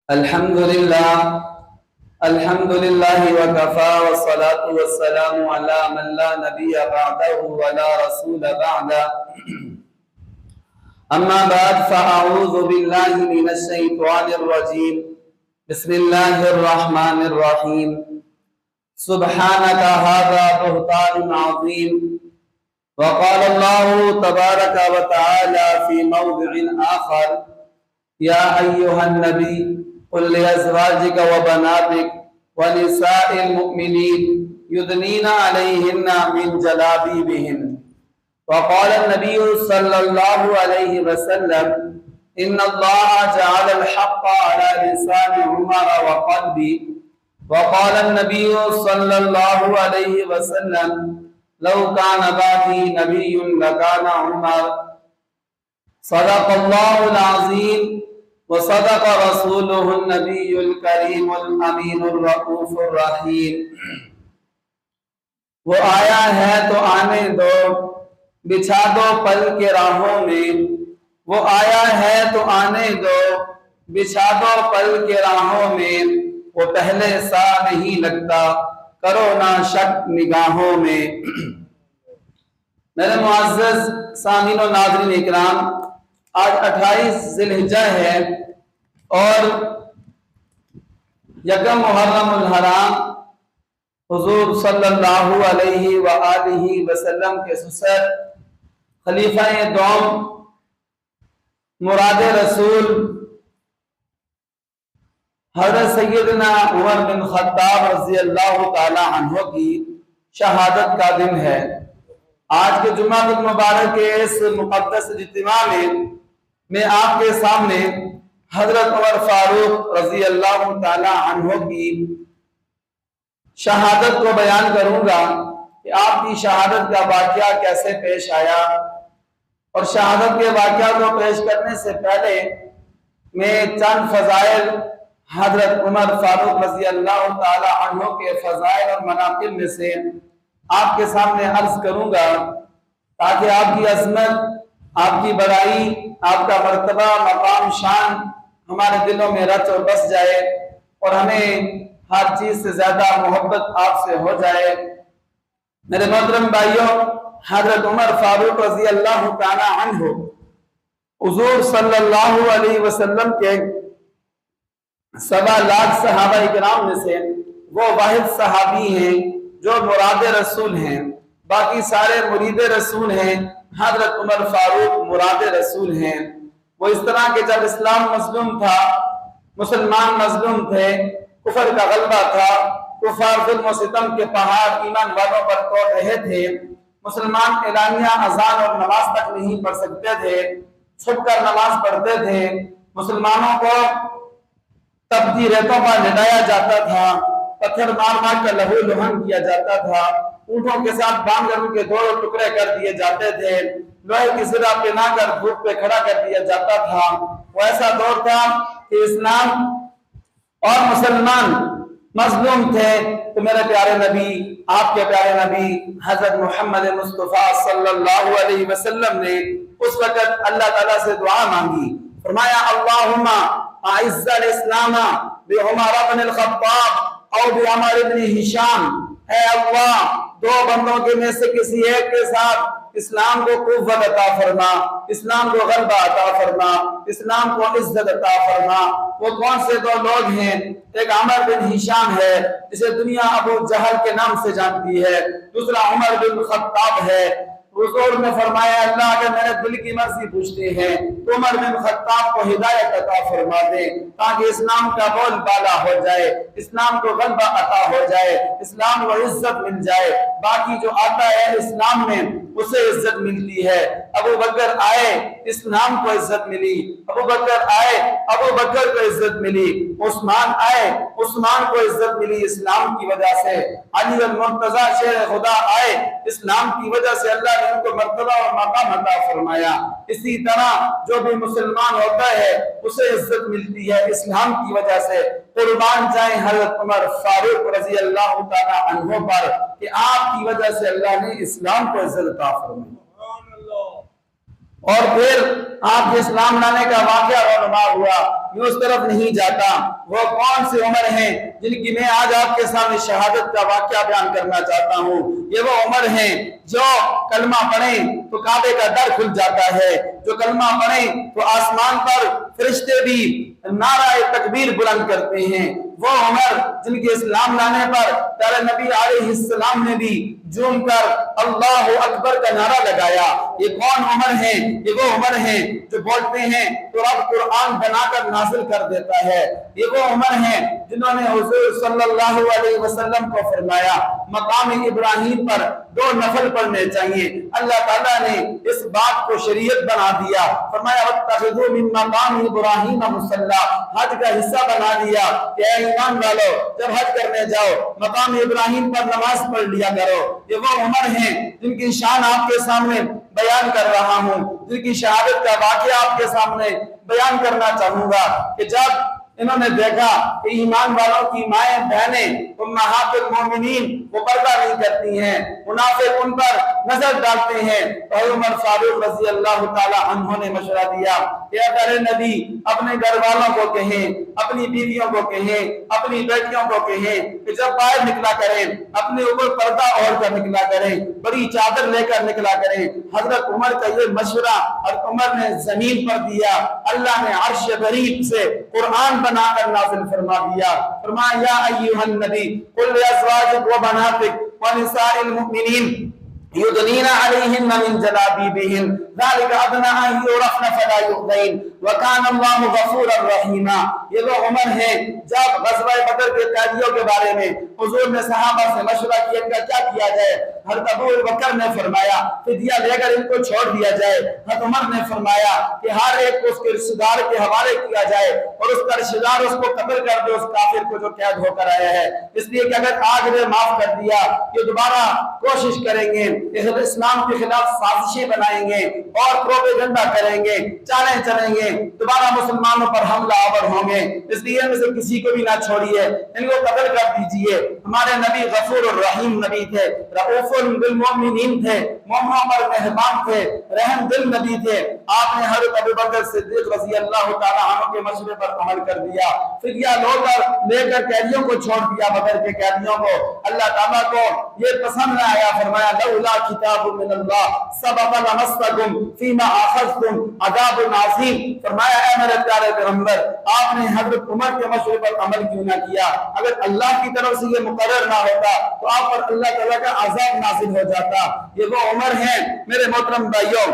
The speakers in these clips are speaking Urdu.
الحمد لله الحمد لله وكفى والصلاة والسلام على من لا نبي بعده ولا رسول بعده أما بعد فأعوذ بالله من الشيطان الرجيم بسم الله الرحمن الرحيم سبحانك هذا بهتان عظيم وقال الله تبارك وتعالى في موضع آخر يا أيها النبي قل لأزواجك وبناتك ونساء المؤمنين يدنين عليهن من جلابيبهن وقال النبي صلى الله عليه وسلم إن الله جعل الحق على لسان عمر وقلبي وقال النبي صلى الله عليه وسلم لو كان بعدي نبي لكان عمر صدق الله العظيم وصدق رسوله النبي الكريم الأمين الرؤوف الرحيم وہ آیا ہے تو آنے دو بچھا دو پل کے راہوں میں وہ آیا ہے تو آنے دو بچھا دو پل کے راہوں میں وہ پہلے سا نہیں لگتا کرو نہ شک نگاہوں میں میرے معزز سامعین و ناظرین اکرام، آج 28 ذی الحجہ ہے اور یکم محرم الحرام حضور صلی اللہ علیہ وآلہ وسلم کے سسر خلیفہ دوم مراد رسول حضرت سیدنا عمر بن خطاب رضی اللہ تعالی عنہ کی شہادت کا دن ہے۔ آج کے جمعہ المبارک کے اس مقدس اجتماع میں آپ کے سامنے حضرت عمر فاروق رضی اللہ تعالی عنہ کی شہادت کو بیان کروں گا کہ آپ کی شہادت کا واقعہ کیسے پیش آیا، اور شہادت کے واقعہ کو پیش کرنے سے پہلے میں چند فضائل حضرت عمر فاروق رضی اللہ تعالی عنہ کے فضائل اور مناقب میں سے آپ کے سامنے عرض کروں گا تاکہ آپ کی عظمت، آپ کی بڑائی، آپ کا مرتبہ، مقام، شان ہمارے دلوں میں رچ اور بس جائے اور ہمیں ہر چیز سے زیادہ محبت آپ سے ہو جائے۔ میرے محترم بھائیوں، حضرت عمر فاروق رضی اللہ تعالی عنہ حضور صلی اللہ علیہ وسلم کے 1.25 لاکھ صحابہ کرام میں سے وہ واحد صحابی ہیں جو مراد رسول ہیں، باقی سارے مرید رسول ہیں، حضرت عمر فاروق مراد رسول ہیں۔ وہ اس طرح کہ جب اسلام مظلوم تھا، مسلمان مظلوم تھے، کفر کا غلبہ تھا، کفار ظلم و ستم کے پہاڑ ایمان والوں پر توڑ رہے تھے، مسلمان اعلانیہ اذان اور نماز تک نہیں پڑھ سکتے تھے، چھپ کر نماز پڑھتے تھے، مسلمانوں کو تپتی ریتوں پر لٹایا جاتا تھا، پتھر مار مار کر لہو لہن کیا جاتا تھا، اونٹوں کے ساتھ باندھ کر ان کے 2 ٹکڑے کر دیے جاتے تھے، لوہے کی زرہ پہنا کر دھوپ پہ کھڑا کر دیا جاتا تھا۔ وہ ایسا دور تھا کہ اسلام اور مسلمان مظلوم تھے، تو میرے پیارے نبی، آپ کے پیارے نبی حضرت محمد مصطفیٰ صلی اللہ علیہ وسلم نے اس وقت اللہ تعالیٰ سے دعا مانگی، فرمایا اللہم اعز الاسلام بعمر بن الخطاب او بعمر بن ہشام، اے اللہ 2 بندوں کے میں سے کسی ایک کے ساتھ اسلام کو قوت عطا فرما، اسلام کو غلبہ عطا فرما، اسلام کو عزت عطا فرما۔ وہ کون سے 2 لوگ ہیں؟ ایک عمر بن ہشام ہے جسے دنیا ابو جہل کے نام سے جانتی ہے، دوسرا عمر بن خطاب ہے۔ حضور نے فرمایا اللہ اگر میرے دل کی مرضی پوچھتے ہیں تو عمر بن خطاب کو ہدایت عطا فرما دے تاکہ اسلام کا بول بالا ہو جائے، اسلام کو غلبہ عطا ہو جائے، اسلام کو عزت مل جائے۔ باقی جو آتا ہے اسلام میں اسے عزت ملتی ہے۔ ابو بکر آئے، اسلام کو عزت ملی، ابو بکر آئے، ابو بکر کو عزت ملی، عثمان آئے، عثمان کو عزت ملی اسلام کی وجہ سے، علی المرتضی شیر خدا آئے، اسلام کی وجہ سے اللہ نے ان کو مرتبہ اور مقام عطا فرمایا۔ اسی طرح جو بھی مسلمان ہوتا ہے اسے عزت ملتی ہے اسلام کی وجہ سے۔ قربان جائیں حضرت عمر فاروق رضی اللہ تعالی عنہ پر کہ آپ کی وجہ سے اللہ نے اسلام کو عزت عطا فرمائی۔ اور پھر آپ کے اسلام لانے کا واقعہ رونما ہوا، یہ اس طرف نہیں جاتا۔ وہ کون سی عمر ہیں جن کی میں آج آپ کے سامنے شہادت کا واقعہ بیان کرنا چاہتا ہوں؟ یہ وہ عمر ہیں جو کلمہ پڑھیں تو کعبے کا در کھل جاتا ہے، جو کلمہ پڑھیں تو آسمان پر فرشتے بھی نعرہ تکبیر بلند کرتے ہیں۔ وہ عمر جن کے اسلام لانے پر پیارے نبی علیہ السلام نے بھی جھوم کر اللہ اکبر کا نعرہ لگایا۔ یہ کون عمر ہیں؟ یہ وہ عمر ہیں جو بولتے ہیں تو رب قرآن بنا کر نازل کر دیتا ہے۔ یہ وہ عمر ہیں جنہوں نے حضور صلی اللہ علیہ وسلم کو فرمایا مقام ابراہیم پر 2 نفل پڑھنے چاہیے۔ اللہ تعالیٰ نے اس بات کو شریعت بنا دیا، فرمایا وَاتَّخِذُوا مِن مَّقَامِ إِبْرَاهِيمَ مُصَلًّى، حج کا حصہ بنا دیا کہ اے ایمان والو جب حج کرنے جاؤ مقام ابراہیم پر نماز پڑھ لیا کرو۔ یہ وہ عمر ہیں جن کی شان آپ کے سامنے بیان کر رہا ہوں، جن کی شہادت کا واقعہ آپ کے سامنے بیان کرنا چاہوں گا کہ جب انہوں نے دیکھا کہ ایمان والوں کی مائیں بہنیں امہات المومنین وہ پردہ نہیں کرتی ہیں، منافق ان پر نظر ڈالتے ہیں، تو عمر فاروق رضی اللہ تعالی عنہ نے مشورہ دیا کہ اے نبی اپنے گھر والوں کو کہیں، اپنی بیویوں کو کہیں، اپنی بیٹیوں کو کہیں کہ جب باہر نکلا کریں اپنے اوپر پردہ اوڑھ کر نکلا کریں، بڑی چادر لے کر نکلا کریں۔ حضرت عمر کا یہ مشورہ اور عمر نے زمین پر دیا، اللہ نے عرش غریب سے قرآن بنا کر نازل فرما دیا، فرمایا یا ایھا النبی قل لازواجک وبناتک ونساء المؤمنین یدنین علیہن من جلابیبہن ذالک ادنی ان یعرفن فلا یؤذین وکان اللہ غفورا رحیما۔ یہ وہ عمر ہیں جب غزوہ بدر کے قیدیوں کے بارے میں حضور نے صحابہ سے مشورہ کیا ان کا کیا کیا جائے۔ حضرت ابو بکر نے فرمایا فدیہ لے کر ان کو چھوڑ دیا جائے۔ حضرت عمر نے فرمایا کہ ہر ایک کو اس کے رشتہ دار کے حوالے کیا جائے اور اس کا رشتہ دار اس کو قتل کر دے، اس کافر کو جو قید ہو کر آیا ہے، اس لیے کہ اگر آج نے معاف کر دیا یہ دوبارہ کوشش کریں گے، اسلام کے خلاف سازشیں بنائیں گے اور پروپیگنڈا کریں گے، چالیں چلیں گے، دوبارہ مسلمانوں پر حملہ آور ہوں گے، اس لیے ان میں سے کسی کو بھی نہ چھوڑیے، ان کو قتل کر دیجئے۔ ہمارے نبی غفور الرحیم نبی تھے، رؤوف بالمؤمنین تھے، مومنوں پر مہربان تھے، رحم دل نبی تھے۔ آپ نے حضرت ابو بکر صدیق رضی اللہ تعالی عنہ کے مشورے پر عمل کر دیا، فدیہ لے کر قیدیوں کو چھوڑ دیا، بدر کے قیدیوں کو۔ اللہ تعالیٰ کو یہ پسند نہ آیا، فرمایا لولا کتاب من اللہ سبق لمسکم فیما اخذتم عذاب عظیم۔ فرمایا اے میرے پیارے پیغمبر آپ نے حضرت عمر کے مشورے پر عمل کیوں نہ کیا؟ اگر اللہ کی طرف سے یہ مقرر نہ ہوتا تو آپ پر اللہ تعالیٰ کا عذاب نازل ہو جاتا۔ یہ وہ عمر ہیں میرے محترم بھائیوں،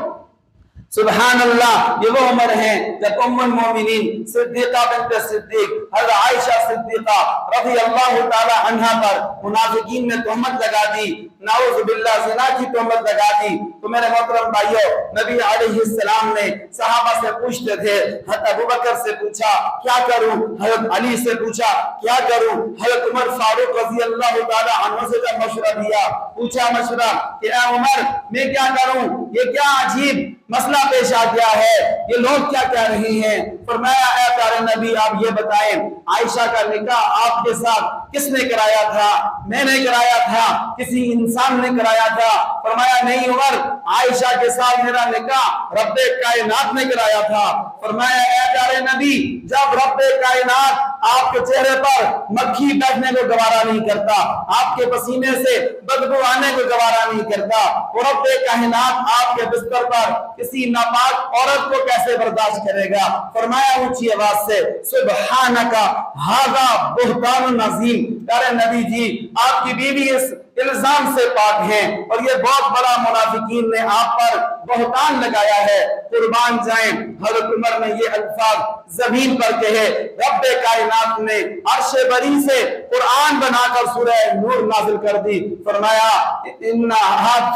سبحان اللہ، یہ وہ عمر ہیں جب ام المومنین صدیقہ بنت صدیق حضرت عائشہ صدیقہ رضی اللہ تعالی عنہا پر منافقین نے تہمت لگا دی، نعوذ باللہ زنا کی تہمت لگا دی، تو میرے محترم بھائیوں نبی علیہ السلام نے صحابہ سے پوچھتے تھے، حضرت ابو بکر سے پوچھا کیا کروں، حضرت علی سے پوچھا کیا کروں، حضرت عمر فاروق رضی اللہ تعالی عنہ سے جب مشورہ دیا، پوچھا مشورہ کہ اے عمر میں کیا کروں، یہ کیا عجیب مسئلہ پیش آ گیا ہے، یہ لوگ کیا کہہ رہے ہیں؟ فرمایا اے پیارے نبی آپ یہ بتائیں عائشہ کا نکاح آپ کے ساتھ کس نے کرایا تھا؟ میں نے کرایا تھا؟ کسی انسان نے کرایا تھا؟ فرمایا نہیں عمر، عائشہ کے ساتھ میرا نکاح رب کائنات نے کرایا تھا۔ فرمایا اے پیارے نبی جب رب کائنات آپ کے چہرے پر مکھی بیٹھنے کو گوارا نہیں کرتا، آپ کے پسینے سے بدبو آنے کو گوارا نہیں کرتا، وہ رب کائنات آپ کے بستر پر کسی ناپاک عورت کو کیسے برداشت کرے گا؟ فرمایا اونچی آواز سے سبحانکا ھذا بہتان عظیم۔ پیارے نبی جی آپ کی بیوی اس الزام سے پاک ہیں اور یہ بہت بڑا منافقین نے آپ پر بہتان لگایا ہے، قربان جائیں۔ حضرت عمر نے یہ الفاظ زمین پر کہے، رب کائنات نے عرش بری سے قرآن بنا کر سورہ نور نازل کر دی، فرمایا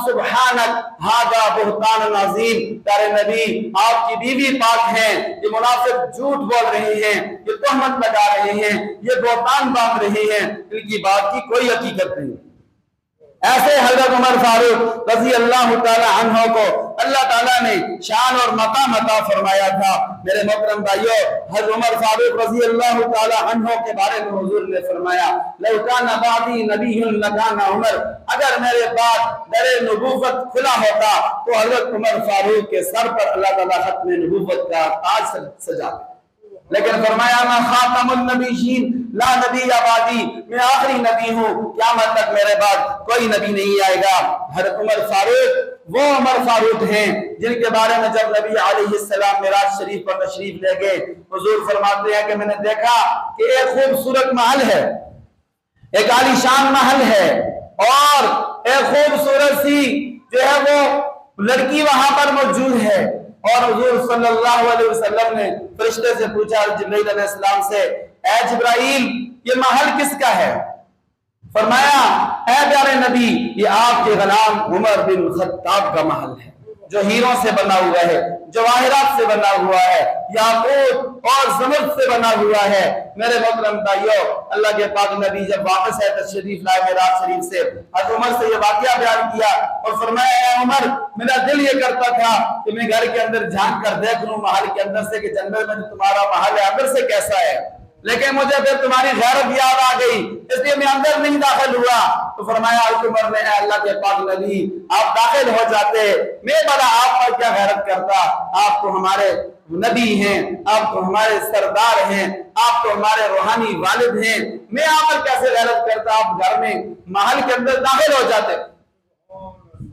سبحانک ھذا بہتان عظیم۔ پیارے نبی آپ کی بیوی پاک ہیں، یہ منافق جھوٹ بول رہے ہیں، یہ تہمت لگا رہے ہیں، یہ بہتان باندھ رہے ہیں، ان کی بات کی کوئی حقیقت نہیں۔ ایسے حضرت عمر فاروق رضی اللہ تعالی عنہ کو اللہ تعالیٰ نے شان اور مقام عطا فرمایا تھا۔ میرے محترم بھائیو، حضرت عمر فاروق رضی اللہ تعالی عنہ کے بارے میں حضور نے فرمایا لو کان بعدی نبی لکان عمر، اگر میرے بعد در نبوت کھلا ہوتا تو حضرت عمر فاروق کے سر پر اللہ تعالیٰ ختم نبوت کا تاج سجاتے۔ لیکن فرمایا میں خاتم النبیین لا نبی بعدی، میں آخری نبی ہوں، قیامت تک میرے بعد کوئی نبی نہیں آئے گا۔ حضرت عمر فاروق وہ عمر فاروق ہیں جن کے بارے میں جب نبی علیہ السلام معراج شریف پر تشریف لے گئے، حضور فرماتے ہیں کہ میں نے دیکھا کہ ایک خوبصورت محل ہے، ایک عالی شان محل ہے، اور ایک خوبصورت سی جو ہے وہ لڑکی وہاں پر موجود ہے۔ اور حضور صلی اللہ علیہ وسلم نے فرشتے سے پوچھا، جبرائیل علیہ السلام سے، اے جبرائیل یہ محل کس کا ہے؟ فرمایا اے پیارے نبی یہ آپ کے غلام عمر بن خطاب کا محل ہے، جو ہیروں سے بنا ہوا ہے، جواہرات سے بنا ہوا ہے، یاقوت اور زمرد سے بنا ہوا ہے۔ میرے محترم بھائیو، اللہ کے پاک نبی جب واپس ہے تشریف لائے معراج شریف سے، حضرت عمر سے یہ واقعہ بیان کیا اور فرمایا اے عمر میرا دل یہ کرتا تھا کہ میں گھر کے اندر جھانک کر دیکھ لوں محل کے اندر سے کہ جنت میں جو تمہارا محل ہے اندر سے کیسا ہے، لیکن مجھے پھر تمہاری غیرت یاد آ گئی اس لیے میں اندر نہیں داخل ہوا۔ تو فرمایا حضرت عمر نے اے اللہ کے پاک نبی آپ داخل ہو جاتے، میں بڑا آپ پر کیا غیرت کرتا، آپ تو ہمارے نبی ہیں، آپ تو ہمارے سردار ہیں، آپ تو ہمارے روحانی والد ہیں، میں آپ پر کیسے غیرت کرتا، آپ گھر میں محل کے اندر داخل ہو جاتے۔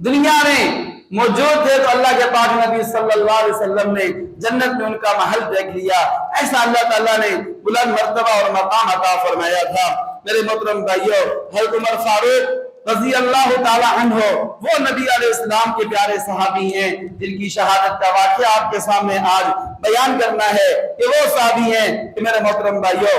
دنیا میں موجود تھے تو اللہ کے پاک نبی صلی اللہ علیہ وسلم نے جنت میں ان کا محل دیکھ لیا، ایسا اللہ تعالیٰ نے بلند مرتبہ اور مقام عطا فرمایا تھا۔ میرے محترم بھائیو، حضرت عمر فاروق رضی اللہ تعالی عنہ وہ نبی علیہ السلام کے پیارے صحابی ہیں جن کی شہادت کا واقعہ آپ کے سامنے آج بیان کرنا ہے کہ وہ صحابی ہیں کہ میرے محترم بھائیو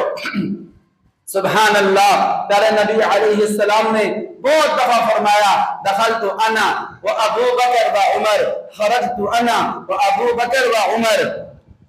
سبحان اللہ، پیارے نبی علیہ السلام نے بہت دفعہ فرمایا دخلت انا و ابو بکر و عمر، خرجت انا و ابو بکر و عمر،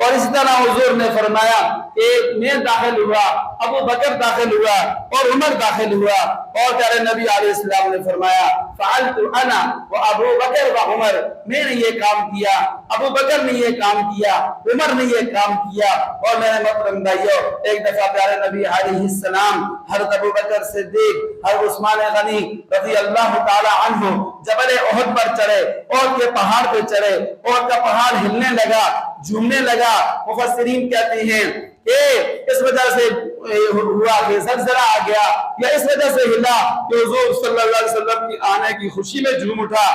اور اس طرح حضور نے فرمایا کہ میں داخل ہوا، ابو بکر داخل ہوا اور عمر داخل ہوا، اور پیارے نبی علیہ السلام نے فرمایا فعلت انا و ابو بکر و عمر، میں نے یہ کام کیا، ابو بکر نے یہ کام کیا، عمر نے یہ کام کیا۔ اور میرے محترم بھائیو، ایک دفعہ پیارے نبی علیہ السلام حضرت ابو بکر صدیق، حضرت عثمان غنی رضی اللہ تعالی عنہ جبل احد پر چڑھے، اور کے پہاڑ پہ چڑھے، اور کا پہاڑ ہلنے لگا، جھومنے لگا۔ مفسرین کہتے ہیں کہ اس وجہ سے ہوا کہ زلزلہ آ گیا، یا اس وجہ سے ہلا کہ حضور صلی اللہ علیہ وسلم کی آنے کی خوشی میں جھوم اٹھا۔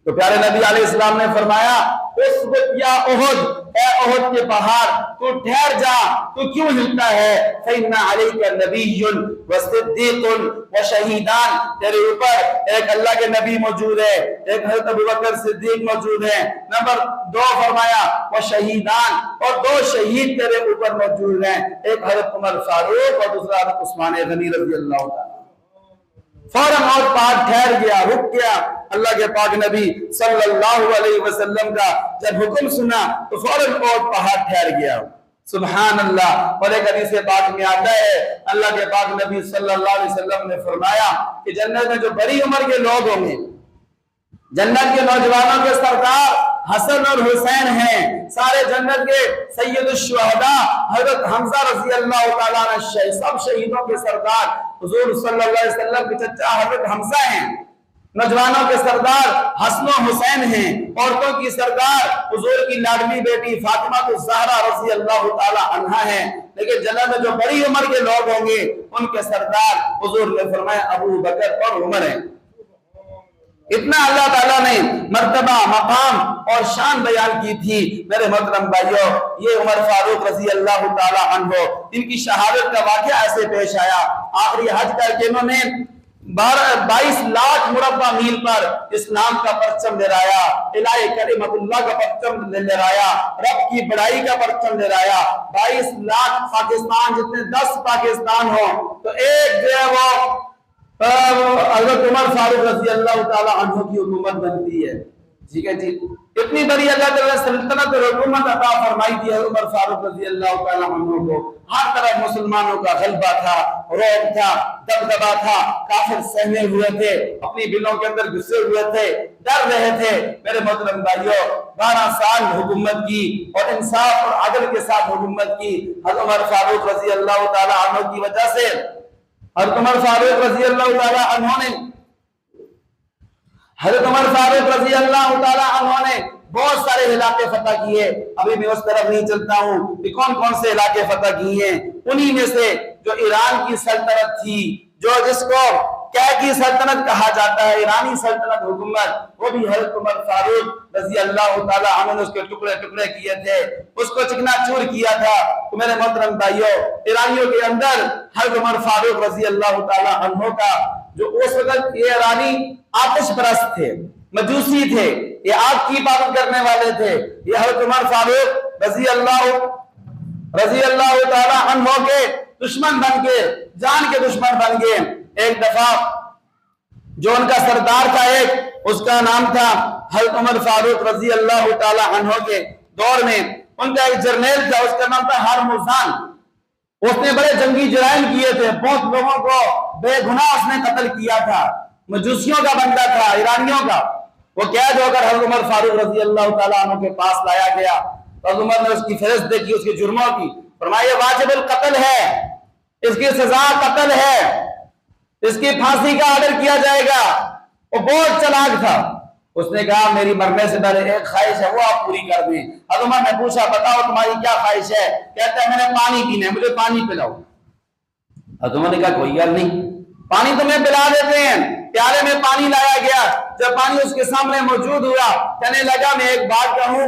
تو پیارے نبی علیہ السلام نے فرمایا اسبت یا احد، اے احد کے پہاڑ تو ٹھہر جا، تو کیوں ہلتا ہے؟ فإن علیک نبی و صدیق و شہیدان، تیرے اوپر ایک اللہ کے نبی موجود ہے، ایک حضرت ابو بکر صدیق موجود ہے، نمبر 2 فرمایا و شہیدان، اور 2 شہید تیرے اوپر موجود ہیں، ایک حضرت عمر فاروق اور دوسرا حضرت عثمان غنی رضی اللہ تعالی۔ فوراً اور پہاڑ ٹھہر گیا، رک گیا۔ اللہ کے پاک نبی صلی اللہ علیہ وسلم کا جب حکم سنا تو فوراً اور پہاڑ ٹھہر گیا۔ سبحان اللہ۔ اور ایک حدیث پاک میں آتا ہے اللہ کے پاک نبی صلی اللہ علیہ وسلم نے فرمایا کہ جنت میں جو بڑی عمر کے لوگ ہوں گے، جنت کے نوجوانوں کے سردار حسن اور حسین ہیں، سارے جنت کے سید الشہداء حضرت حمزہ رضی اللہ تعالیٰ عنہ، سب شہیدوں کے سردار حضور صلی اللہ علیہ وسلم کے چچا حضرت حمزہ ہیں، نوجوانوں کے سردار حسن و حسین ہیں، عورتوں کی سردار حضور کی لاڈلی بیٹی فاطمہ الزہرا رضی اللہ تعالی عنہا ہیں، لیکن جنت میں جو بڑی عمر کے لوگ ہوں گے ان کے سردار حضور نے فرمایا ابو بکر اور عمر ہیں۔ اتنا اللہ تعالیٰ نے مرتبہ، مقام اور شان بیان کی تھی۔ میرے محترم بھائیو، یہ عمر فاروق رضی اللہ تعالی عنہ ان کی شہادت کا واقعہ ایسے پیش آیا، آخری حج کر کے انہوں نے 22 لاکھ مربع میل پر اسلام کا پرچم لہرایا، الہ کلمت اللہ کا پرچم لہرایا، رب کی بڑائی کا پرچم لہرایا۔ 22 لاکھ پاکستان جتنے 10 پاکستان ہوں تو ایک جو ہے وہ حضرت عمر فاروق رضی اللہ تعالی عنہ کی حکومت بنتی ہے، ٹھیک ہے جی۔ اتنی بڑی اللہ تعالیٰ نے سلطنت اور حکومت عطا فرمائی دی ہے عمر فاروق رضی اللہ تعالیٰ عنہ کو. ہر طرف مسلمانوں کا غلبہ تھا، رعب تھا، دبدبا تھا، کافر سہمے ہوئے تھے، اپنی دلوں کے اندر گھسے ہوئے تھے، ڈر رہے تھے. میرے محترم بھائیوں، 12 سال حکومت کی اور انصاف اور عدل کے ساتھ حکومت کی. حضرت عمر فاروق رضی اللہ تعالیٰ عنہ کی وجہ سے حضرت عمر فاروق رضی اللہ تعالیٰ عنہ نے حضرت عمر فاروق رضی اللہ تعالیٰ عنہ نے بہت سارے علاقے فتح کیے. ابھی میں اس طرف نہیں چلتا ہوں کہ کون کون سے علاقے فتح کیے ہیں. انہی میں سے جو ایران کی سلطنت تھی، جو جس کو کی سلطنت کہا جاتا ہے، ایرانی سلطنت حکومت، وہ بھی حضرت عمر فاروق رضی اللہ تعالیٰ عنہ نے اس کے ٹکڑے ٹکڑے کیے تھے، اس کو چکنا چور کیا تھا. تو میرے محترم بھائیوں، ایرانیوں کے اندر حضرت عمر فاروق رضی اللہ تعالیٰ عنہ کا جو اس وقت یہ ایرانی آتش پرست تھے، مجوسی تھے، یہ آگ کی عبادت کرنے والے تھے. یہ حضرت عمر فاروق رضی اللہ تعالیٰ عنہ کے دشمن بن گئے، جان کے دشمن بن گئے. ایک دفعہ جو ان کا سردار تھا، اس کا نام تھا حضرت عمر فاروق رضی اللہ تعالیٰ عنہ کے دور میں ان کا ایک جرنیل تھا، اس کا نام تھا ہارمزان. اس نے بڑے جنگی جرائم کیے تھے، بہت لوگوں کو بے گناہ اس نے قتل کیا تھا. مجوسیوں کا بندہ تھا، ایرانیوں کا. وہ قید ہو کر حضرت عمر فاروق رضی اللہ تعالیٰ عنہ کے پاس لایا گیا. حضرت عمر نے اس کی فہرست دیکھی، اس کے جرموں کی. فرمایا یہ واجب القتل ہے، اس کی سزا قتل ہے، اس کی پھانسی کا آرڈر کیا جائے گا. وہ بہت چلاک تھا. اس نے کہا میری مرنے سے پہلے ایک خواہش ہے، وہ آپ پوری کر دیں. حضرت عمر نے پوچھا بتاؤ تمہاری کیا خواہش ہے؟ کہتا ہے میں نے پانی پینا ہے، مجھے پانی پلاؤ. حضرت عمر نے کہا کوئی گل نہیں، پانی تمہیں پلا دیتے ہیں. پیالے میں پانی لایا گیا. جب پانی اس کے سامنے موجود ہوا، کہنے لگا میں ایک بات کہوں،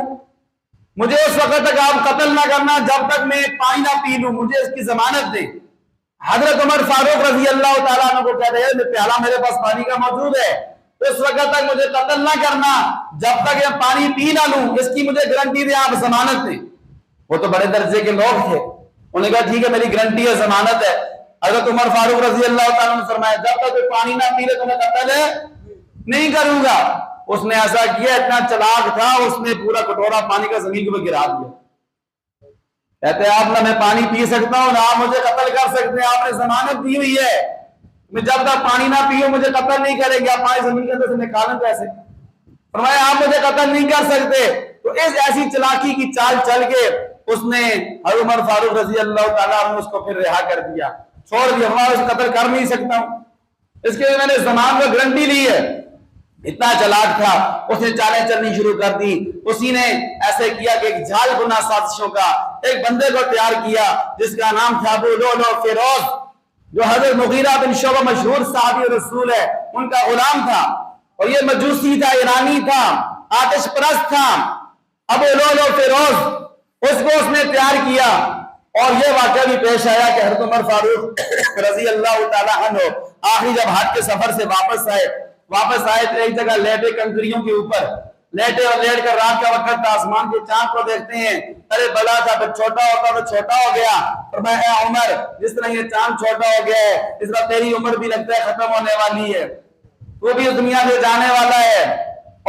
مجھے اس وقت تک آپ قتل نہ کرنا جب تک میں پانی نہ پی لوں، مجھے اس کی ضمانت دیں. حضرت عمر فاروق رضی اللہ تعالیٰ عنہ کو کہہ رہے ہیں پیالہ میرے پاس پانی کا موجود ہے، اس وقت تک مجھے قتل نہ کرنا جب تک یہ پانی پی نہ لوں، اس کی مجھے گارنٹی دیں، آپ ضمانت دیں. وہ تو بڑے درجے کے لوگ تھے. انہوں نے کہا ٹھیک ہے میری گارنٹی ہے، ضمانت ہے. حضرت عمر فاروق رضی اللہ تعالیٰ نے فرمایا جب تک کوئی پانی نہ پی لے تو میں قتل نہیں کروں گا. اس نے ایسا کیا، اتنا چلاک تھا، اس نے پورا کٹورا پانی کا زمین کے اوپر گرا دیا. کہتے ہیں آپ نہ میں پانی پی سکتا ہوں نہ آپ مجھے قتل کر سکتے ہیں، آپ نے ضمانت دی ہوئی ہے، میں جب تک پانی نہ پیوں مجھے قتل نہیں کریں گے. آپ پانی زمین کے اندر سے نکالیں کیسے؟ فرمایا آپ مجھے قتل نہیں کر سکتے. تو اس ایسی چلاکی کی چال چل کے اس نے حضرت عمر فاروق رضی اللہ تعالیٰ عنہ اس کو پھر رہا کر دیا، چھوڑ دیا. ہمارا اس قتل کر نہیں سکتا ہوں، اس کے لیے میں نے ضمانت کو گارنٹی لی ہے. اتنا چلاک تھا، اس نے چالیں چلنی شروع کر دی. اسی نے ایسے کیا کہ ایک جھال بنا سازشوں کا ایک بندے کو تیار کیا جس کا نام تھا ابو لؤلؤ فیروز، جو حضرت مغیرہ بن شعبہ مشہور صحابی رسول ہے ان کا غلام تھا. اور یہ مجوسی تھا، ایرانی تھا، آتش پرست تھا. ابو لؤلؤ فیروز اس نے تیار کیا. اور یہ واقعہ بھی پیش آیا کہ حضرت عمر فاروق رضی اللہ تعالیٰ عنہ آخری جب حج کے سفر سے واپس آئے تو ایک جگہ لیٹے کنکریوں کے اوپر لیٹے اور لیٹ کر رات کا وقت تھا، آسمان کے چاند کو دیکھتے ہیں. ارے بڑا تھا پھر چھوٹا ہوتا تو چھوٹا ہو گیا. فرمایا اے عمر جس طرح یہ چاند چھوٹا ہو گیا ہے اس طرح تیری عمر بھی لگتا ہے ختم ہونے والی ہے، تو بھی اس دنیا سے جانے والا ہے.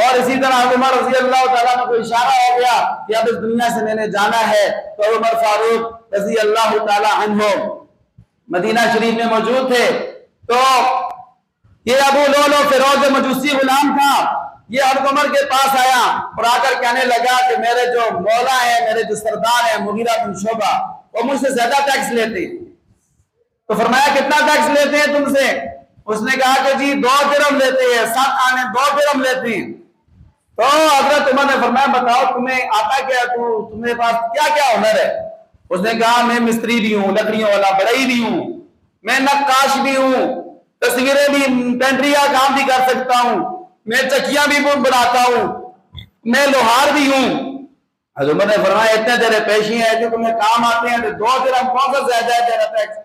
اور اسی طرح عمر رضی اللہ تعالیٰ کو اشارہ ہو گیا کہ اب اس دنیا سے میں نے جانا ہے. تو عمر فاروق رضی اللہ تعالیٰ عنہ مدینہ شریف میں موجود تھے. تو یہ ابو لؤلؤ فیروز مجوسی غلام تھا، یہ حضرت عمر کے پاس آیا اور آ کر کہنے لگا کہ میرے جو مولا ہیں، میرے جو سردار ہیں مغیرہ بن شعبہ، وہ مجھ سے زیادہ ٹیکس لیتے ہیں. تو فرمایا کتنا ٹیکس لیتے ہیں تم سے؟ اس نے کہا کہ جی 2 درہم لیتے ہیں، 7 آنے 2 درہم لیتے ہیں. تو حضرت عمر نے فرمایا بتاؤ تمہیں آتا کیا، تمہیں پاس کیا کیا ہنر ہے؟ اس نے کہا میں مستری بھی ہوں، لکڑیوں والا بڑھئی بھی ہوں، میں نقاش بھی ہوں، تصویریں بھی پینٹری کا کام بھی کر سکتا ہوں، میں چکیاں بھی بناتا ہوں، میں لوہار بھی ہوں. حضرت عمر نے فرمایا اتنے تیرے پیشے ہیں جو تمہیں کام آتے ہیں، 2 درہم کون سا زیادہ ہے تیرا ٹیکس؟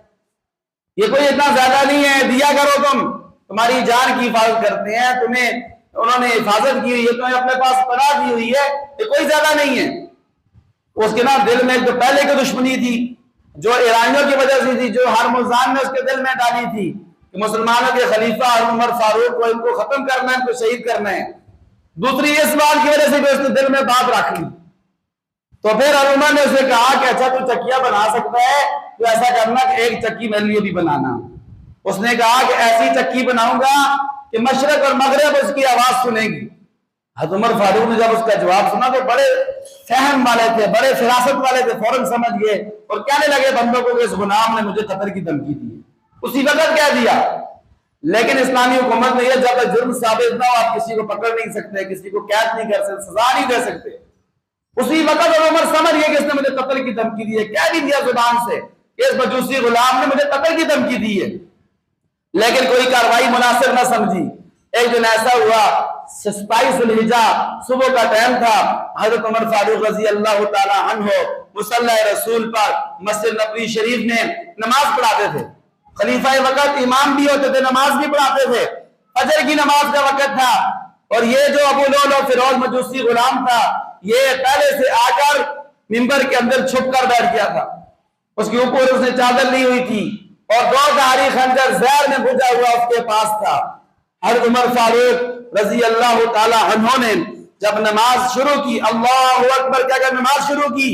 یہ کوئی اتنا زیادہ نہیں ہے، دیا کرو. تمہاری جان کی حفاظت کرتے ہیں، تمہیں انہوں نے حفاظت کی ہوئی ہے، تمہیں اپنے پاس پناہ دی ہوئی ہے، یہ کوئی زیادہ نہیں ہے. اس کے نا دل میں جو پہلے کی دشمنی تھی جو ایرانیوں کی وجہ سے تھی، جو ہارمزان نے اس کے دل میں ڈالی تھی کہ مسلمانوں کے خلیفہ عمر فاروق کو ان کو ختم کرنا ہے، ان کو شہید کرنا ہے. دوسری اس بات کی وجہ سے کہ اس نے دل میں بات رکھ لی. تو پھر عمر نے اسے کہا کہ اچھا تو چکیاں بنا سکتا ہے تو ایسا کرنا کہ ایک چکی میرے لیے بھی بنانا. اس نے کہا کہ ایسی چکی بناؤں گا کہ مشرق اور مغرب اس کی آواز سنے گی. حضرت عمر فاروق نے جب اس کا جواب سنا تو بڑے فہم والے تھے, بڑے فراست والے تھے, فوراً سمجھ گئے اور کہنے لگے بندوں کو کہ اس غلام نے مجھے قتل کی دھمکی دی. اسی وقت کہہ دیا. لیکن اسلامی حکومت میں یہ جب تک جرم ثابت نہ ہو آپ کسی کو پکڑ نہیں سکتے, کسی کو قید نہیں کر سکتے, سزا نہیں دے سکتے. اسی وقت عمر سمجھ گئے کہ اس نے مجھے قتل کی دھمکی دی ہے, کہہ بھی دیا زبان سے کہ اس مجوسی غلام نے مجھے قتل کی دھمکی دی ہے. لیکن کوئی کاروائی مناسب نہ سمجھی. ایک دن ایسا ہوا 27 ذوالحجہ صبح کا ٹائم تھا, حضرت عمر فاروق رضی اللہ تعالی عنہ مصلی رسول پر مسجد نبوی شریف میں نماز پڑھاتے تھے. خلیفہ وقت امام بھی ہوتے تھے, نماز بھی پڑھاتے تھے. فجر کی نماز کا وقت تھا اور یہ جو ابو لؤلؤ فیروز مجوسی غلام تھا یہ پہلے سے آ کر منبر کے اندر چھپ کر بیٹھ گیا تھا. اس کے اوپر اس نے چادر لی ہوئی تھی اور 2 دھاری خنجر زہر میں بجھا ہوا اس کے پاس تھا. حضرت عمر فاروق رضی اللہ تعالی عنہ نے جب نماز شروع کی, اللہ اکبر کہہ کر نماز شروع کی,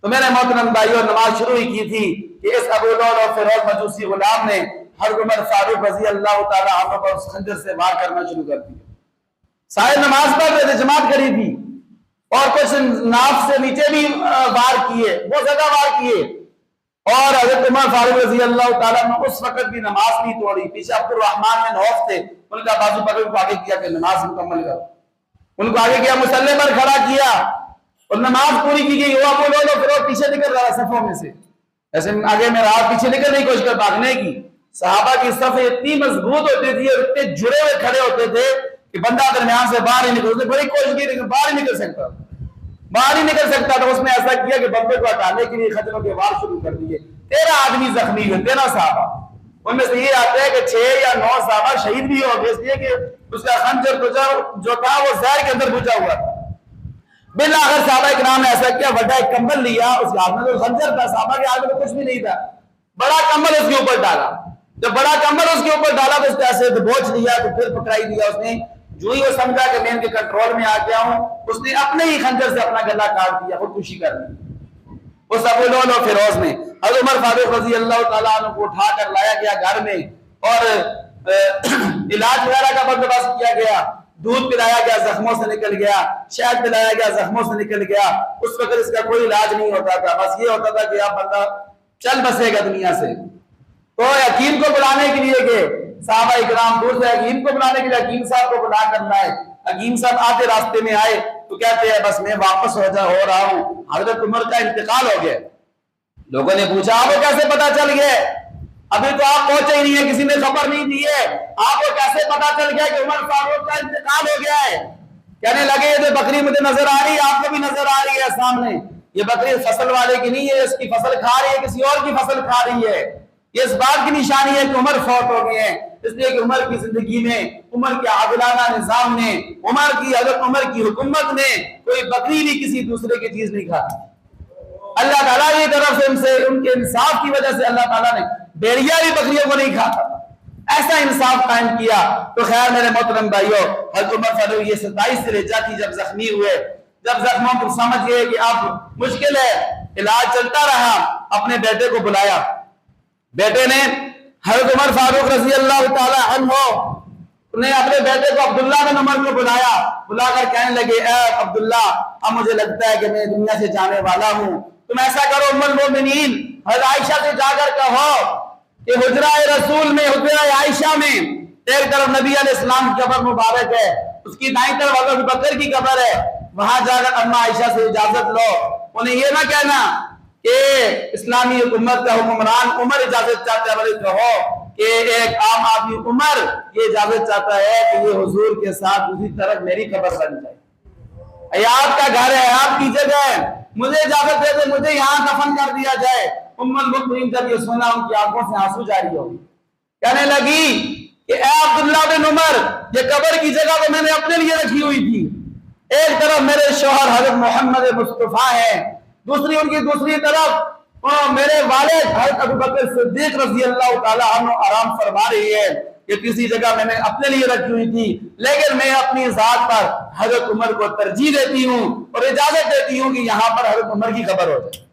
تو میرے محترم بھائیوں نماز شروع ہی کی تھی کہ اس ابو لؤلؤ فیروز مجوسی غلام نے حضرت عمر فاروق رضی اللہ تعالی عنہ پر اس خنجر سے وار کرنا شروع کر دیا. سارے نماز پڑھ رہے تھے, جماعت کری تھی, اور کچھ ناف سے نیچے بھی وار کیے, بہت زیادہ وار کیے. اور حضرت عمر فاروق رضی اللہ تعالیٰ نے اس وقت بھی نماز نہیں توڑی. پیچھے عبد الرحمن بن عوف تھے, ان کا بازو پکڑ کو آگے کیا کہ نماز مکمل کرو. ان کو آگے کیا, مصلی پر کھڑا کیا اور نماز پوری کی گئی. وہ ابو لؤلؤ فیروز پیچھے نکل رہا صفوں میں سے, ایسے آگے میں رہا, پیچھے نکلنے کی کوشش کر بھاگنے کی. صحابہ کی صف اتنی مضبوط ہوتی تھی اور اتنے جڑے ہوئے کھڑے ہوتے تھے کہ بندہ درمیان سے باہر ہی نکل, اس نے بڑی کوشش کی لیکن باہر ہی نکل سکتا, باہر ہی نکل سکتا. تو اس نے ایسا کیا کہ بندے کو ہٹانے کے لیے خنجروں کے وار شروع کر دیے. 13 آدمی زخمی ہوئے, 13 صحابہ. ان میں سے یہ آتا ہے کہ 6 یا 9 صحابہ شہید بھی ہو گئے, اس لیے کہ اس کا خنجر جو تھا وہ زہر کے اندر بجھا ہوا تھا. بالآخر صحابہ کرام نے ایسا کیا, بڑا ایک کمبل لیا, اس کے ہاتھ میں تو خنجر تھا, صحابہ کے ہاتھ میں کچھ بھی نہیں تھا, بڑا کمبل اس کے اوپر ڈالا. جب بڑا کمبل اس کے اوپر ڈالا تو اس کو ایسے دبوچ لیا, تو پھر پکڑائی دیا. اس نے جو ہی وہ سمجھا کہ میں ان کے کنٹرول میں آ گیا ہوں, اس نے اپنے ہی خنجر سے اپنا گلا کاٹ دیا, خودکشی کر لی. اس ابو لؤلؤ فیروز میں حضرت عمر فاروق رضی اللہ تعالیٰ عنہ کو اٹھا کر لایا گیا گھر میں اور علاج وغیرہ کا بندوبست کیا گیا. دودھ پلایا گیا, زخموں سے نکل گیا, شہد پلایا گیا, زخموں سے نکل گیا. اس وقت اس کا کوئی علاج نہیں ہوتا تھا, بس یہ ہوتا تھا کہ اب بندہ چل بسے گا دنیا سے. تو حکیم کو بلانے کے لیے کہ صحابہ اکرام دور سے حکیم کو بلانے کے لیے حکیم صاحب کو بلا کر لائے. حکیم صاحب آتے راستے میں آئے تو کہتے ہیں بس میں واپس ہو رہا ہوں, حضرت عمر کا انتقال ہو گیا. لوگوں نے پوچھا آپ کو کیسے پتا چل گیا, ابھی تو آپ پہنچے ہی نہیں ہے, کسی نے خبر نہیں دی ہے, آپ کو کیسے پتا چل گیا کہ عمر فاروق کا انتقال ہو گیا ہے؟ کہنے لگے یہ بکری مجھے نظر آ رہی ہے, آپ کو بھی نظر آ رہی ہے سامنے, یہ بکری فصل والے کی نہیں ہے, اس کی فصل کھا رہی ہے, کسی اور کی فصل کھا رہی ہے. یہ اس بات کی نشانی ہے کہ عمر فوت ہو گئے ہیں, اس لیے کہ عمر کی زندگی میں, عمر کے عادلانہ نظام نے, حضرت عمر کی حکومت نے کوئی بکری بھی کسی دوسرے کی چیز نہیں کھاتی. اللہ تعالیٰ کی طرف سے ان کے انصاف کی وجہ سے اللہ تعالیٰ نے بھیڑیا بھی بکریوں کو نہیں کھاتا, ایسا انصاف قائم کیا. تو خیر میرے محترم بھائیوں, حضرت عمر فاروق یہ 27 ذوالحجہ تھی جب زخمی ہوئے, جب زخموں کو سمجھ گئے کہ اب مشکل ہے, علاج چلتا رہا, اپنے بیٹے کو بلایا. بیٹے نے حضرت عمر فاروق رضی اللہ تعالی عنہ نے اپنے بیٹے کو عبداللہ بن عمر کو بلا کر کہنے لگے اے عبداللہ, اب مجھے لگتا ہے کہ میں دنیا سے جانے والا ہوں, تم ایسا کرو ام المؤمنین حضرت عائشہ سے جا کر کہو کہ حجرہ رسول میں, حجرہ عائشہ میں ایک طرف نبی علیہ السلام کی قبر مبارک ہے, اس کی دائیں طرف ابو بکر کی قبر ہے, وہاں جا کر اما عائشہ سے اجازت لو. انہیں یہ نہ کہنا کہ اسلامی حکومت کا حکمران عمر اجازت چاہتا ہے, بلکہ کہو کہ ایک عام آدمی عمر یہ اجازت چاہتا ہے کہ یہ حضور کے ساتھ دوسری طرف میری قبر بن جائے, آپ کا گھر ہے, آپ کی جگہ ہے, مجھے اجازت دے دے, مجھے یہاں دفن کر دیا جائے. ام المؤمنین جب یہ سنا ان کی آنکھوں سے آنسو جاری ہو گئی, کہنے لگی کہ اے عبداللہ بن عمر, یہ قبر کی جگہ تو میں نے اپنے لیے رکھی ہوئی تھی, ایک طرف میرے شوہر حضرت محمد مصطفیٰ ہیں, دوسری ان کی دوسری طرف میرے والد حضرت ابو بکر صدیق رضی اللہ تعالی عنہ آرام فرما رہی ہے. کہ کسی جگہ میں نے اپنے لیے رکھی ہوئی تھی، لیکن میں اپنی ذات پر حضرت عمر کو ترجیح دیتی ہوں اور اجازت دیتی ہوں کہ یہاں پر حضرت عمر کی قبر ہو جائے۔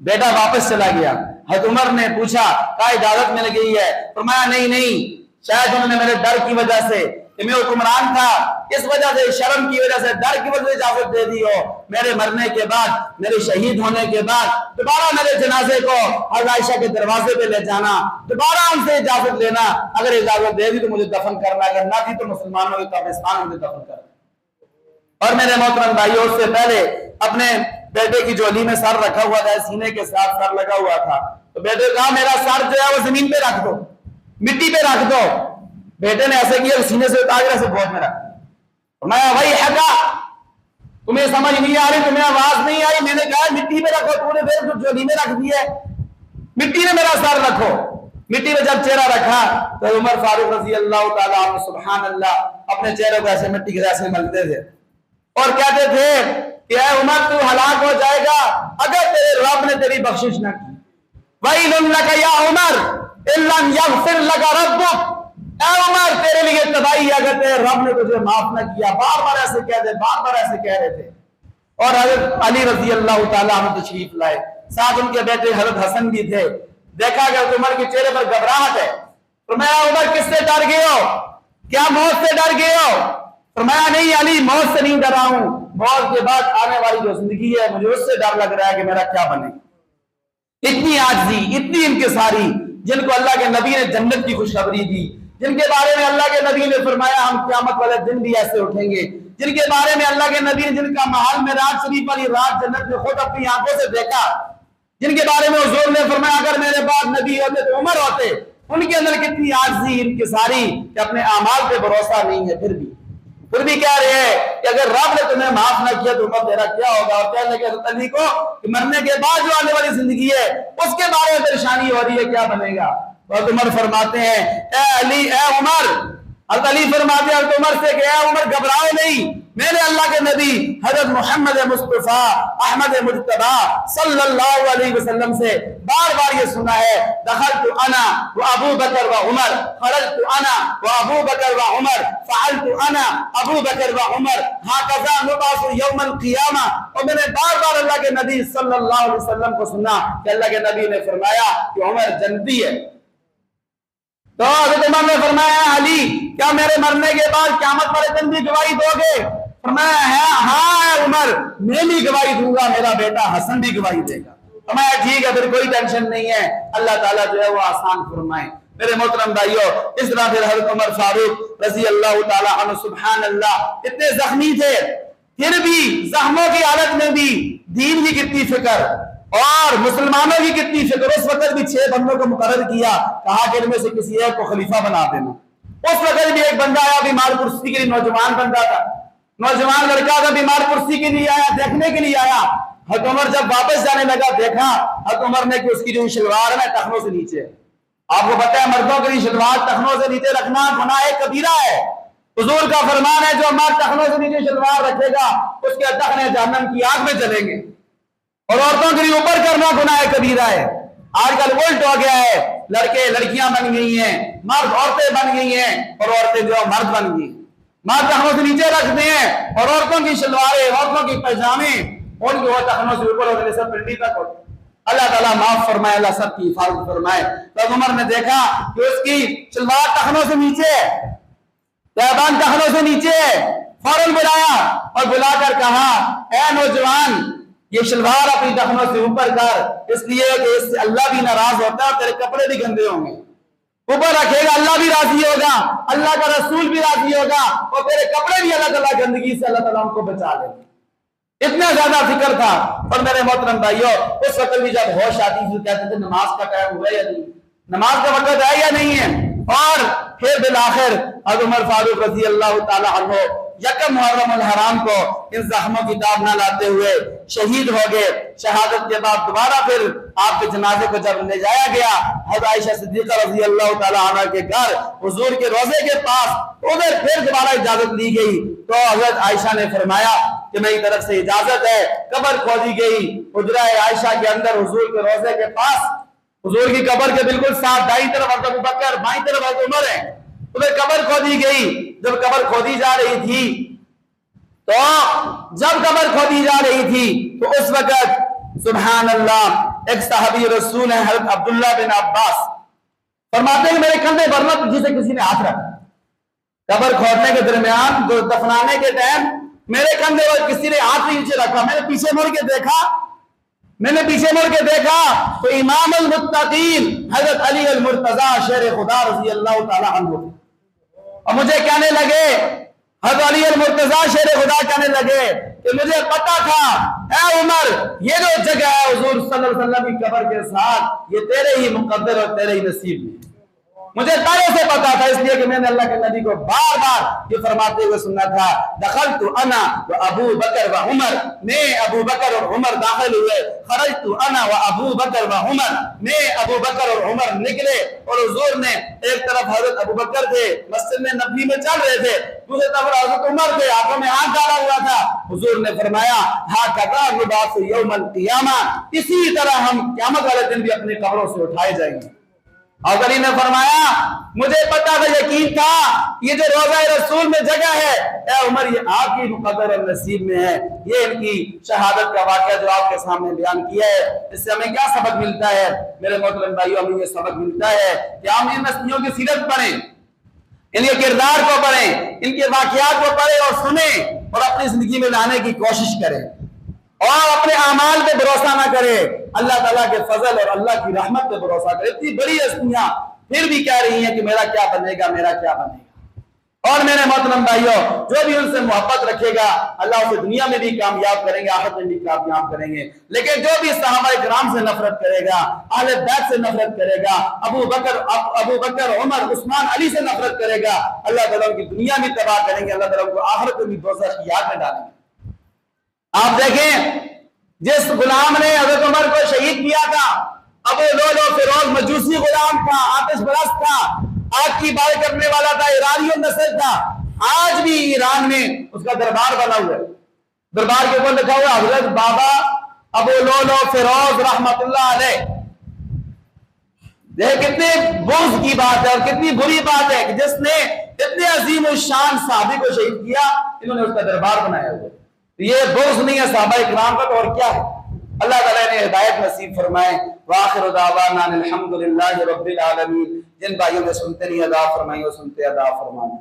بیٹا واپس چلا گیا، حضرت عمر نے پوچھا کہا اجازت مل گئی ہے؟ فرمایا نہیں، شاید انہوں نے میرے ڈر کی وجہ سے کہ میں حکمران تھا، اس وجہ سے، شرم کی وجہ سے، ڈر کی وجہ سے اجازت دے دی ہو۔ میرے مرنے کے بعد، میرے شہید ہونے کے بعد دوبارہ میرے جنازے کو حضرت عائشہ کے دروازے پہ لے جانا، دوبارہ ان سے اجازت لینا، اگر اجازت دے دی تو مجھے دفن کرنا، اگر نہ دی تو مسلمانوں کے قبرستان میں دفن کرنا۔ اور میرے محترم بھائیوں، اس سے پہلے اپنے بیٹے کی جولی میں سر رکھا ہوا تھا، سینے کے ساتھ سر لگا ہوا تھا، تو بیٹے کہا میرا سر جو ہے وہ زمین پہ رکھ دو، مٹی پہ رکھ دو۔ بیٹے نے ایسے کیا، سینے سے اتار کے گود میں رکھ دیا۔ میں وہی حقا، تمہیں سمجھ نہیں آ رہی، تمہیں آواز نہیں آئی، میں نے کہا مٹی پہ رکھو، تم نے پھر جولی میں رکھ دیا ہے، مٹی میں میرا سر رکھو۔ مٹی میں جب چہرہ رکھا تو عمر فاروق رضی اللہ تعالیٰ عنہ سبحان اللہ اپنے چہرے کو ایسے مٹی کے ایسے ملتے تھے اور کہتے تھے کہ اے عمر تو ہلاک ہو جائے گا اگر تیرے رب نے تیری بخشش نہ کی۔ وَيْلٌ لَكَ يَا عُمَرْ إِن لَّمْ يَغْفِرْ لَكَ رَبُّكَ، اے عمر تیرے لیے تباہی اگر تیرے رب نے تجھے معاف نہ کیا۔ بار بار ایسے کہہ دے، بار بار ایسے کہہ رہے تھے۔ اور حضرت علی رضی اللہ تعالیٰ عنہ تشریف لائے، ساتھ ان کے بیٹے حضرت حسن بھی تھے۔ دیکھا کہ عمر کے چہرے پر گھبراہٹ ہے، فرمایا عمر کس سے ڈر گئے ہو؟ کیا موت سے ڈر گئے ہو؟ فرمایا نہیں علی، موت سے نہیں ڈرا ہوں، موت کے بعد آنے والی جو زندگی ہے مجھے اس سے ڈر لگ رہا ہے کہ میرا کیا بنے۔ اتنی عاجزی، اتنی انکساری، جن کو اللہ کے نبی نے جنت کی خوشخبری دی، جن کے بارے میں اللہ کے نبی نے فرمایا ہم قیامت والے دن بھی ایسے اٹھیں گے، جن کے بارے میں اللہ کے نبی نے، جن کا محل معراج شریف والی رات جنت میں خود اپنی آنکھوں سے دیکھا، جن کے بارے میں حضور نے فرمایا اگر میرے بعد نبی ہوتے تو عمر ہوتے، ان کے اندر کتنی عاجزی، انکساری کہ اپنے اعمال پہ بھروسہ نہیں ہے، پھر بھی کہہ رہے ہیں کہ اگر رب نے تمہیں معاف نہ کیا تو عمر تیرا کیا ہوگا۔ اور کہنے لگے حضرت علی کو کہ مرنے کے بعد جو آنے والی زندگی ہے اس کے بارے میں پریشانی ہو رہی ہے، کیا بنے گا؟ اور عمر فرماتے ہیں اے علی، اے عمر، حضرت علی فرماتے ہیں حضرت عمر سے کہ اے عمر گھبراؤ نہیں، میں نے اللہ کے نبی حضرت محمد مصطفیٰ احمد مجتبی صلی اللہ علیہ وسلم سے بار بار یہ سنا ہے، دخلت انا و ابو بکر و عمر، خرجت انا و ابو بکر و عمر، فعلت انا ابو بکر و عمر، ہاکذا نبعث یوم القیامہ۔ اور میں نے بار بار اللہ کے نبی صلی اللہ علیہ وسلم کو سنا کہ اللہ کے نبی نے فرمایا کہ عمر جنتی ہے۔ تو حضرت عمر نے فرمایا علی کیا میرے مرنے کے بعد قیامت والے دن بھی گواہی دو گے؟ فرمایا ہاں عمر میں بھی گواہی دوں گا، میرا بیٹا حسن بھی گواہی دے گا۔ فرمایا ٹھیک ہے پھر کوئی ٹینشن نہیں ہے، اللہ تعالیٰ جو ہے وہ آسان فرمائے۔ میرے محترم بھائیوں، اس طرح پھر حضرت عمر فاروق رضی اللہ تعالیٰ عنہ سبحان اللہ اتنے زخمی تھے، پھر بھی زخموں کی حالت میں بھی دین کی کتنی فکر اور مسلمانوں کی کتنی فکر۔ اس وقت بھی 6 بندوں کو مقرر کیا، کہا کہ ان میں سے کسی ایک کو خلیفہ بنا دینا۔ اس وقت بھی ایک بندہ آیا بیمار پرسی کے لیے، نوجوان بندہ تھا، نوجوان لڑکا تھا، بیمار پرسی کے لیے آیا، دیکھنے کے لیے آیا۔ حضرت عمر جب واپس جانے لگا دیکھا حضرت عمر نے کہ اس کی جو شلوار ہے نا ٹخنوں سے نیچے، آپ کو پتہ ہے مردوں کے لیے شلوار ٹخنوں سے نیچے رکھنا گناہ کبیرہ ہے۔ حضور کا فرمان ہے جو مرد ٹخنوں سے نیچے شلوار رکھے گا اس کے ٹخنے جہنم کی آگ میں جلیں گے، اور عورتوں کے لیے اوپر کرنا گناہ کبیرہ ہے۔ آج کل الٹ ہو گیا ہے، لڑکے لڑکیاں بن گئی ہیں، مرد عورتیں بن گئی ہیں، اور عورتیں جو مرد بن گئی، مرد ٹخنوں سے نیچے رکھتے ہیں اور عورتوں کی شلواریں، عورتوں کی پیجامے ان کی وہ ٹخنوں سے اوپر ہوتے سب پنڈی تک ہوتے۔ اللہ تعالیٰ معاف فرمائے، اللہ سب کی حفاظت فرمائے۔ تو عمر نے دیکھا کہ اس کی شلوار ٹخنوں سے نیچے ہے، پیبان ٹخنوں سے نیچے ہے، فوراً بلایا اور بلا کر کہا اے نوجوان یہ شلوار اپنی ٹخنوں سے اوپر کر، اس لیے کہ اس سے اللہ بھی ناراض ہوتا ہے اور تیرے کپڑے بھی گندے ہوں گے۔ اوپر رکھے گا اللہ بھی راضی ہوگا، اللہ کا رسول بھی راضی ہوگا، اور تیرے کپڑے بھی اللہ تعالیٰ گندگی سے اللہ تعالیٰ ان کو بچا لے گا۔ اتنا زیادہ فکر تھا۔ اور میرے محترم بھائیوں، اس وقت بھی جب ہوش آتی تھی کہتے تھے نماز کا ٹائم ہوا یا نہیں، نماز کا وقت ہے یا نہیں ہے۔ اور پھر بالآخر حضرت عمر فاروق رضی اللہ تعالی عنہ یکم محرم الحرام کو ان زخموں کی تاب نہ لاتے ہوئے شہید ہو گئے۔ شہادت کے بعد دوبارہ پھر آپ کے جنازے کو جب لے جایا گیا حضرت عائشہ صدیقہ رضی اللہ تعالی عنہ کے گھر حضور کے روضے کے پاس، ادھر پھر دوبارہ اجازت لی گئی تو حضرت عائشہ نے فرمایا کہ میری طرف سے اجازت ہے۔ قبر کھودی گئی حجرہ عائشہ کے اندر حضور کے روضے کے پاس، حضور کی قبر کے بالکل ساتھ دائیں طرف حضرت ابو بکر، بائیں طرف حضرت عمر ہے. انہیں قبر کھودی گئی. جب قبر کھودی جا رہی تھی تو اس وقت سبحان اللہ ایک صحابی رسول ہے حضرت عبداللہ بن عباس فرماتے ہیں میرے کندھے پر نہ جسے کسی نے ہاتھ رکھا. قبر کھودنے کے درمیان دفنانے کے ٹائم میرے کندھے پر کسی نے ہاتھ نیچے رکھا. میں نے پیچھے مڑ کے دیکھا تو امام المتقین حضرت علی المرتضی شیر خدا رضی اللہ تعالی عنہ اور مجھے کہنے لگے، حضرت علی المرتضی شیر خدا کہنے لگے کہ مجھے پتا تھا اے عمر یہ جو جگہ ہے حضور صلی اللہ علیہ وسلم کی قبر کے ساتھ یہ تیرے ہی مقدر اور تیرے ہی نصیب میں. مجھے پہلے سے پتا تھا، اس لیے کہ میں نے اللہ کے نبی کو بار بار یہ فرماتے ہوئے سننا تھا، دخلت انا و ابو بکر و عمر، میں ابو بکر اور عمر داخل ہوئے، خرجت انا و ابو بکر و عمر، میں ابو بکر اور عمر نکلے. اور حضور نے ایک طرف حضرت ابو بکر تھے مسجد میں نبوی میں چل رہے تھے، دوسری طرف حضرت عمر تھے ہاتھوں میں ہاتھ ڈالا ہوا تھا. حضور نے فرمایا ہاکذا نبعث یوم القیامہ، اسی طرح ہم قیامت والے دن بھی اپنی قبروں سے اٹھائے جائیں گے. اور علی نے فرمایا مجھے پتا تھا، یقین تھا یہ جو روضہ رسول میں جگہ ہے اے عمر یہ آپ کی مقدر اور نصیب میں ہے. یہ ان کی شہادت کا واقعہ جو آپ کے سامنے بیان کیا ہے، اس سے ہمیں کیا سبق ملتا ہے؟ میرے محترم بھائیوں، ہمیں یہ سبق ملتا ہے کہ ہم ان ہستیوں کی سیرت پڑھیں، ان کے کردار کو پڑھیں، ان کے واقعات کو پڑھیں اور سنیں اور اپنی زندگی میں لانے کی کوشش کریں اور اپنے اعمال پہ بھروسہ نہ کرے، اللہ تعالیٰ کے فضل اور اللہ کی رحمت پہ بھروسہ کرے. اتنی بڑی ہستیاں پھر بھی کہہ رہی ہیں کہ میرا کیا بنے گا. اور میرے محترم بھائیوں، جو بھی ان سے محبت رکھے گا اللہ اسے دنیا میں بھی کامیاب کریں گے، آخرت میں بھی کامیاب کریں گے. لیکن جو بھی صحابہ کرام سے نفرت کرے گا، اہل بیت سے نفرت کرے گا، ابو بکر عمر عثمان علی سے نفرت کرے گا، اللہ تعالیٰ ان کی دنیا بھی تباہ کریں گے، اللہ تعالیٰ کو آخرت میں بھی دوزخ کی آگ میں ڈالیں گے. آپ دیکھیں جس غلام نے حضرت عمر کو شہید کیا تھا، ابو لولو فیروز مجوسی غلام تھا، آتش پرست تھا، آگ کی بارے کرنے والا تھا، ایرانی نسل تھا. آج بھی ایران میں اس کا دربار بنا ہوا ہے. دربار کے اوپر لکھا ہوا حضرت بابا ابو لولو فیروز رحمت اللہ علیہ. دیکھ کتنے بغض کی بات ہے اور کتنی بری بات ہے کہ جس نے اتنے عظیم الشان صحابی کو شہید کیا، انہوں نے اس کا دربار بنایا ہوا ہے. یہ بغض نہیں ہے صحابہ اکرام کا تو اور کیا ہے؟ اللہ تعالیٰ نے ہدایت نصیب فرمائے. وآخر دعوانا الحمدللہ رب العالمین. جن بھائیوں نے سنتے نہیں ادا فرمائی وہ سنتے ادا فرمائیں.